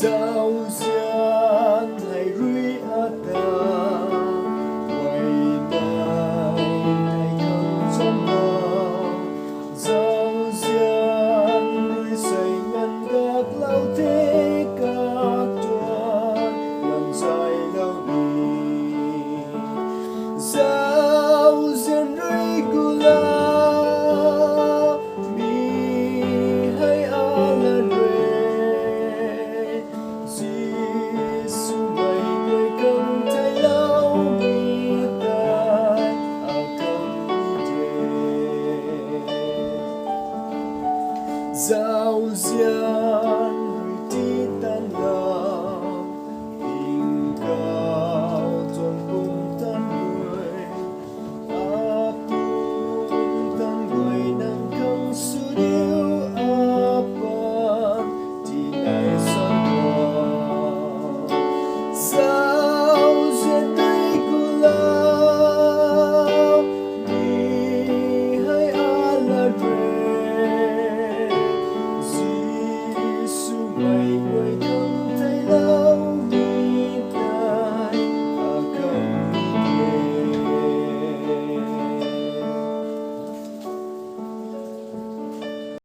Sao gian hay rui ata Quay nào hay không trong mơ Sao gian rui say ngăn gác lao thế các chuan Lần dài lâu đi Sao gian rui gula Mi hay ala Giao diên